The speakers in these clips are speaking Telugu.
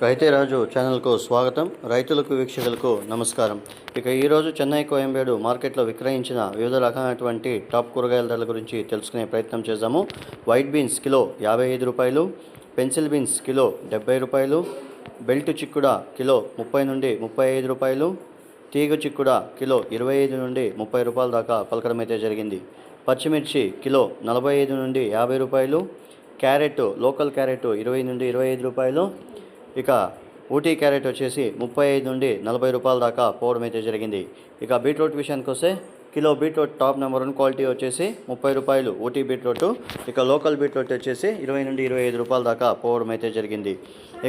రైతే రాజు ఛానల్కు స్వాగతం. రైతులకు వీక్షకులకు నమస్కారం. ఇక ఈరోజు చెన్నై కోయంబేడు మార్కెట్లో విక్రయించిన వివిధ రకాలైనటువంటి టాప్ కూరగాయల ధరల గురించి తెలుసుకునే ప్రయత్నం చేద్దాము. వైట్ బీన్స్ కిలో 55 రూపాయలు, పెన్సిల్ బీన్స్ కిలో 70 రూపాయలు, బెల్ట్ చిక్కుడ కిలో 30 నుండి 35 రూపాయలు, తీగ చిక్కుడ కిలో 25 నుండి 30 రూపాయల దాకా పలకడం అయితే జరిగింది. పచ్చిమిర్చి కిలో 45 నుండి 50 రూపాయలు, క్యారెట్ లోకల్ క్యారెట్ 20 నుండి 25 రూపాయలు, ఇక ఊటీ క్యారెట్ వచ్చేసి 35 నుండి 40 రూపాయల దాకా పోవడం అయితే జరిగింది. ఇక బీట్రూట్ విషయానికి వస్తే kilo beetroot top number 1 quality వచ్చేసి 30 రూపాయలు ఊటీ బీట్రూట్, ఇక లోకల్ బీట్రూట్ వచ్చేసి 20 నుండి 25 రూపాయల దాకా పోవడం అయితే జరిగింది.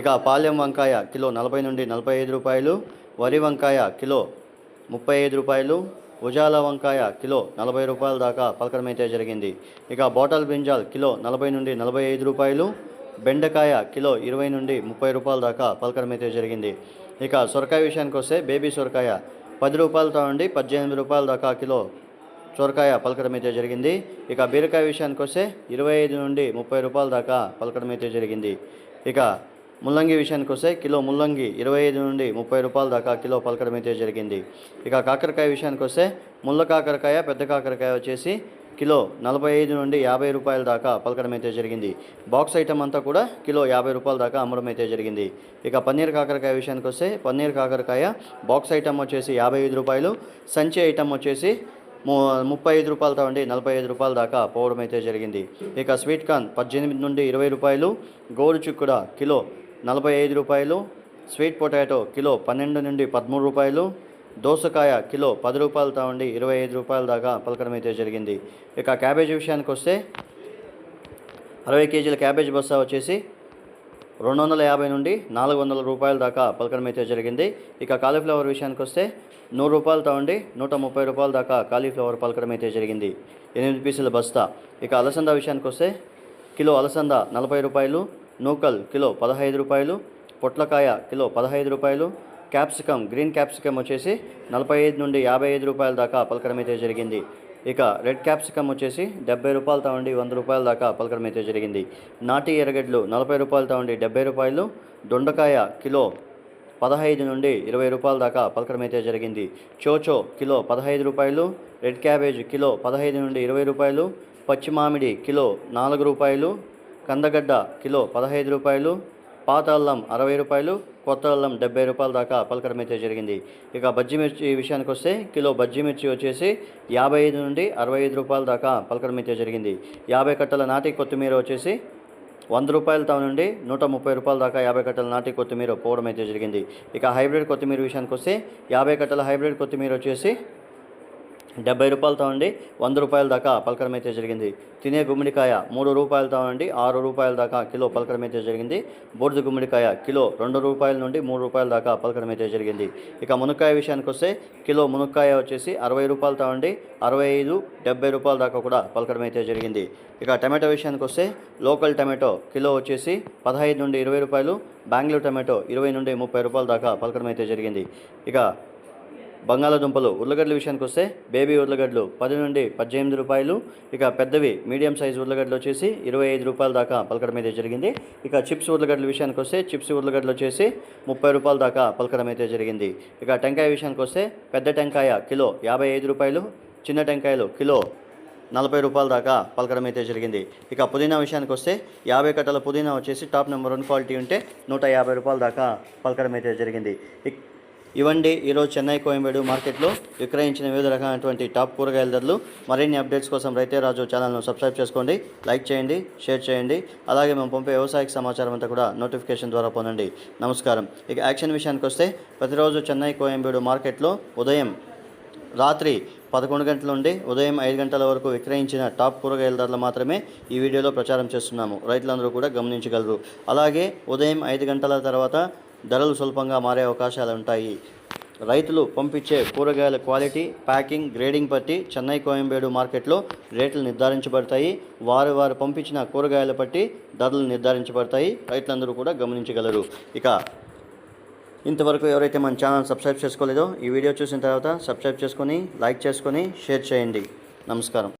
ఇక పాలెం వంకాయ కిలో 40 నుండి 45 రూపాయలు, వరి వంకాయ కిలో 35 రూపాయలు, ఉజాల వంకాయ కిలో 40 రూపాయల దాకా పలకడం అయితే జరిగింది. ఇక బాటల్ బ్రింజాల్ కిలో 40 నుండి 45 రూపాయలు, బెండకాయ కిలో 20 నుండి 30 రూపాయల దాకా పలకడం అయితే జరిగింది. ఇక సొరకాయ విషయానికి వస్తే బేబీ సొరకాయ 10 రూపాయలతో నుండి 18 రూపాయల దాకా కిలో సొరకాయ పలకడం అయితే జరిగింది. ఇక బీరకాయ విషయానికి వస్తే 25 నుండి 30 రూపాయల దాకా పలకడం అయితే జరిగింది. ఇక ముల్లంగి విషయానికి వస్తే కిలో ముల్లంగి 25 నుండి 30 రూపాయల దాకా కిలో పలకడం అయితే జరిగింది. ఇక కాకరకాయ విషయానికి వస్తే ముళ్ళ కాకరకాయ పెద్ద కాకరకాయ వచ్చేసి కిలో 45 నుండి 50 రూపాయల దాకా పలకడం అయితే జరిగింది. బాక్స్ ఐటమ్ అంతా కూడా కిలో 50 రూపాయల దాకా అమ్మడం అయితే జరిగింది. ఇక పన్నీర్ కాకరకాయ విషయానికి వస్తే పన్నీర్ కాకరకాయ బాక్స్ ఐటమ్ వచ్చేసి 55 రూపాయలు, సంచి ఐటమ్ వచ్చేసి 35 రూపాయలతో ఉండి 45 రూపాయల దాకా పోవడం అయితే జరిగింది. ఇక స్వీట్ కార్న్ 18 నుండి 20 రూపాయలు, గోరు చిక్కుడ కిలో 45 రూపాయలు, స్వీట్ పొటాటో కిలో 12 నుండి 13 రూపాయలు, దోసకాయ కిలో 10 రూపాయలతో ఉండి 25 రూపాయల దాకా పలకడం అయితే జరిగింది. ఇక క్యాబేజీ విషయానికి వస్తే 60 కేజీల క్యాబేజీ బస్తా వచ్చేసి 250 నుండి 400 రూపాయల దాకా పలకడం అయితే జరిగింది. ఇక కాలీఫ్లవర్ విషయానికి వస్తే 100 రూపాయలతో ఉండి 130 రూపాయల దాకా కాలీఫ్లవర్ పలకడం అయితే జరిగింది, 8 పీసుల బస్తా. ఇక అలసంద విషయానికి వస్తే కిలో అలసంద 40 రూపాయలు, నూకల్ కిలో 15 రూపాయలు, పొట్లకాయ కిలో 15 రూపాయలు, క్యాప్సికమ్ గ్రీన్ క్యాప్సికమ్ వచ్చేసి 45 నుండి 55 రూపాయల దాకా పలకడం అయితే జరిగింది. ఇక రెడ్ క్యాప్సికమ్ వచ్చేసి 70 రూపాయలతో ఉండి 100 రూపాయల దాకా పలకడం అయితే జరిగింది. నాటి ఎర్రగడ్డలు 40 రూపాయలతో ఉండి 70 రూపాయలు, దొండకాయ కిలో 15 నుండి 20 రూపాయల దాకా పలకడం అయితే జరిగింది. చోచో కిలో 15 రూపాయలు, రెడ్ క్యాబేజ్ కిలో 15 నుండి 20 రూపాయలు, పచ్చి మామిడి కిలో 4 రూపాయలు, కందగడ్డ కిలో 15 రూపాయలు, పాత అల్లం 60 రూపాయలు, కొత్త అల్లం 70 రూపాయల దాకా పలకడం అయితే జరిగింది. ఇక బజ్జీ మిర్చి విషయానికి వస్తే కిలో బజ్జీ మిర్చి వచ్చేసి 55 నుండి 65 రూపాయల దాకా పలకడం అయితే జరిగింది. 50 కట్టల నాటి కొత్తిమీర వచ్చేసి 100 రూపాయలతో నుండి 130 రూపాయల దాకా 50 కట్టల నాటి కొత్తిమీర పోవడం అయితే జరిగింది. ఇక హైబ్రిడ్ కొత్తిమీర విషయానికి వస్తే 50 కట్టల హైబ్రిడ్ కొత్తిమీర వచ్చేసి 70 రూపాయలతో ఉండి 100 రూపాయల దాకా పలకడం అయితే జరిగింది. తినే గుమ్మడికాయ 3 రూపాయలతో ఉండి 6 రూపాయల దాకా కిలో పలకడం అయితే జరిగింది. బొడ్డు గుమ్మడికాయ కిలో 2 రూపాయల నుండి 3 రూపాయల దాకా పలకడం అయితే జరిగింది. ఇక మునక్కాయ విషయానికి వస్తే కిలో మునక్కాయ వచ్చేసి 60 రూపాయలతో ఉండి 65, 70 రూపాయల దాకా కూడా పలకడం అయితే జరిగింది. ఇక టమాటో విషయానికి వస్తే లోకల్ టమాటో కిలో వచ్చేసి 15 నుండి 20 రూపాయలు, బెంగళూరు టమాటో 20 నుండి 30 రూపాయల దాకా పలకడం అయితే జరిగింది. ఇక బంగాళాదుంపలు ఉర్లగడ్డల విషయానికి వస్తే బేబీ ఉర్లగడ్డలు 10 నుండి 18 రూపాయలు, ఇక పెద్దవి మీడియం సైజ్ ఉర్లగడ్డలు వచ్చేసి 25 రూపాయల దాకా పలకడం అయితే జరిగింది. ఇక చిప్స్ ఉర్లగడ్డల విషయానికి వస్తే చిప్స్ ఉర్లగడ్డలు వచ్చేసి 30 రూపాయల దాకా పలకడం అయితే జరిగింది. ఇక టెంకాయ విషయానికి వస్తే పెద్ద టెంకాయ కిలో 55 రూపాయలు, చిన్న టెంకాయలు కిలో 40 రూపాయల దాకా పలకడం అయితే జరిగింది. ఇక పుదీనా విషయానికి వస్తే 50 కట్టల పుదీనా వచ్చేసి టాప్ నెంబర్ 1 క్వాలిటీ ఉంటే 150 రూపాయల దాకా పలకడం అయితే జరిగింది. ఇవండి ఈరోజు చెన్నై కోయంబేడు మార్కెట్లో విక్రయించిన వివిధ రకాలైనటువంటి టాప్ కూరగాయల ధరలు. మరిన్ని అప్డేట్స్ కోసం రైతే రాజు ఛానల్ను సబ్స్క్రైబ్ చేసుకోండి, లైక్ చేయండి, షేర్ చేయండి. అలాగే మేము పంపే వ్యవసాయక సమాచారం అంతా కూడా నోటిఫికేషన్ ద్వారా పొందండి. నమస్కారం. ఇక యాక్షన్ విషయానికి వస్తే ప్రతిరోజు చెన్నై కోయంబేడు మార్కెట్లో రాత్రి 11 గంటల నుండి ఉదయం 5 గంటల వరకు విక్రయించిన టాప్ కూరగాయల ధరలు మాత్రమే ఈ వీడియోలో ప్రచారం చేస్తున్నాము. రైతులందరూ కూడా గమనించగలరు. అలాగే ఉదయం 5 గంటల తర్వాత ధరలు స్వల్పంగా మారే అవకాశాలు ఉంటాయి. రైతులు పంపించే కూరగాయల క్వాలిటీ, ప్యాకింగ్, గ్రేడింగ్ బట్టి చెన్నై కోయంబేడు మార్కెట్లో రేట్లు నిర్ధారించబడతాయి. వారు పంపించిన కూరగాయల బట్టి ధరలు నిర్ధారించబడతాయి. రైతులందరూ కూడా గమనించగలరు. ఇక ఇంతవరకు ఎవరైతే మన ఛానల్ సబ్స్క్రైబ్ చేసుకోలేదో ఈ వీడియో చూసిన తర్వాత సబ్స్క్రైబ్ చేసుకొని, లైక్ చేసుకొని, షేర్ చేయండి. నమస్కారం.